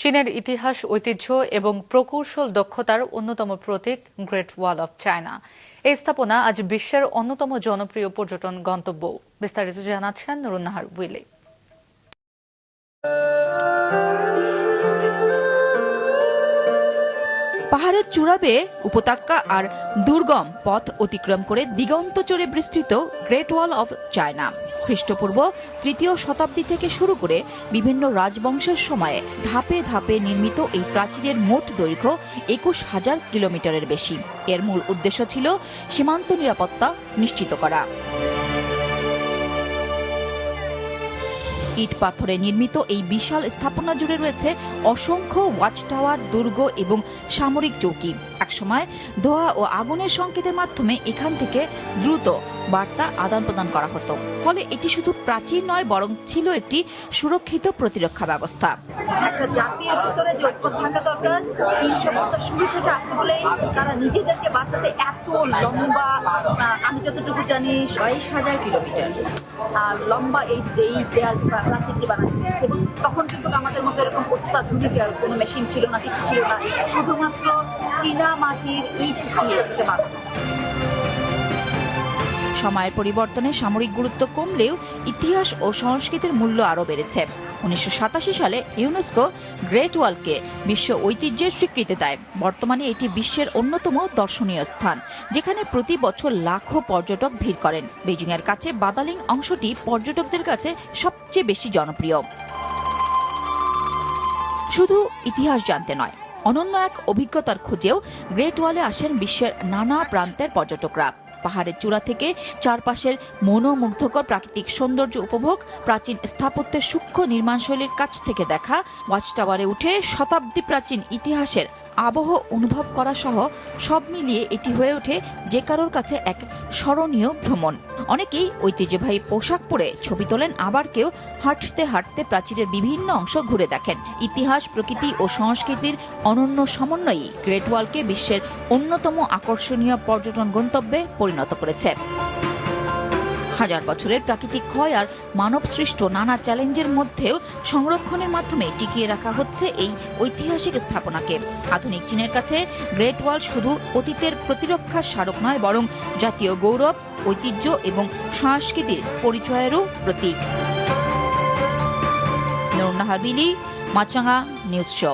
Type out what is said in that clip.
চীনের ইতিহাস, ঐতিহ্য এবং প্রকৌশল দক্ষতার অন্যতম প্রতীক গ্রেট ওয়াল অফ চায়না। এই স্থাপনা আজ বিশ্বের অন্যতম জনপ্রিয় পর্যটন গন্তব্য। বিস্তারিত জানাচ্ছেন নুরুন নাহার উইলি। পাহাড়ের চূড়া বেয়ে উপত্যকা আর দুর্গম পথ অতিক্রম করে দিগন্ত চড়ে বিস্তৃত গ্রেট ওয়াল অফ চায়না খ্রিস্টপূর্ব ৩য় শতাব্দী থেকে শুরু করে বিভিন্ন রাজবংশের সময়ে ধাপে ধাপে নির্মিত এই প্রাচীরের মোট দৈর্ঘ্য ২১,০০০ কিলোমিটারের বেশি। এর মূল উদ্দেশ্য ছিল সীমান্ত নিরাপত্তা নিশ্চিত করা। ইট পাথরে নির্মিত এই বিশাল স্থাপনা জুড়ে রয়েছে অসংখ্য ওয়াচ টাওয়ার, দুর্গ এবং সামরিক চৌকি। একসময় ধোঁয়া ও আগুনের সংকেতের মাধ্যমে এখান থেকে দ্রুত বার্তা আদান প্রদান করা হতো। ফলে এটি শুধু প্রাচীর নয়, বরং ছিল একটি সুরক্ষিত প্রতিরক্ষা ব্যবস্থা। একটা জাতির ভিতরে যে ঐক্য থাকা দরকার, চীন সভ্যতা শুরু থেকে আছে বলে তারা নিজেদেরকে বাঁচাতে এত লম্বা, আমি যতটুকু জানি ২২,০০০ কিলোমিটার লম্বা এই দেয়াল প্রাচীরটি বানাতে হয়েছে। এবং তখন কিন্তু আমাদের মতো এরকম অত্যাধুনিক কোনো মেশিন ছিল না, কিছু ছিল না, শুধুমাত্র চীনা মাটির ইট দিয়ে এটা বানানো। সময়ের পরিবর্তনে সামরিক গুরুত্ব কমলেও ইতিহাস ও সংস্কৃতির মূল্য আরও বেড়েছে। ১৯৮৭ সালে ইউনেস্কো গ্রেট ওয়ালকে বিশ্ব ঐতিহ্যের স্বীকৃতি দেয়। বর্তমানে এটি বিশ্বের অন্যতম দর্শনীয় স্থান, যেখানে প্রতি বছর লাখো পর্যটক ভিড় করেন। বেজিংয়ের কাছে বাদালিং অংশটি পর্যটকদের কাছে সবচেয়ে বেশি জনপ্রিয়। শুধু ইতিহাস জানতে নয়, অনন্য এক অভিজ্ঞতার খোঁজেও গ্রেট ওয়ালে আসেন বিশ্বের নানা প্রান্তের পর্যটকরা। পাহাড়ের চূড়া থেকে চারপাশের মনোমুগ্ধকর প্রাকৃতিক সৌন্দর্য উপভোগ, প্রাচীন স্থাপত্যের সূক্ষ্ম নির্মাণশৈলীর কাছ থেকে দেখা, ওয়াচ টাওয়ারে উঠে শতাব্দী প্রাচীন ইতিহাসের আবহ অনুভব করা সহ সব মিলিয়ে এটি হয়ে ওঠে যে কারোর কাছে এক স্মরণীয় ভ্রমণ। অনেকেই ঐতিহ্যবাহী পোশাক পরে ছবি তোলেন, আবার কেউ হাঁটতে হাঁটতে প্রাচীরের বিভিন্ন অংশ ঘুরে দেখেন। ইতিহাস, প্রকৃতি ও সংস্কৃতির অনন্য সমন্বয়ই গ্রেট ওয়ালকে বিশ্বের অন্যতম আকর্ষণীয় পর্যটন গন্তব্যে পরিণত করেছে। হাজার বছরের প্রাকৃতিক ক্ষয় আর মানব সৃষ্ট নানা চ্যালেঞ্জের মধ্যেও সংরক্ষণের মাধ্যমে টিকিয়ে রাখা হচ্ছে এই ঐতিহাসিক স্থাপনাকে। আধুনিক চীনের কাছে গ্রেট ওয়াল শুধু অতীতের প্রতিরক্ষার স্মারক নয়, বরং জাতীয় গৌরব, ঐতিহ্য এবং সংস্কৃতির পরিচয়েরও প্রতীক। নুরুন নাহার বিলি, মাছরাঙা নিউজ শো।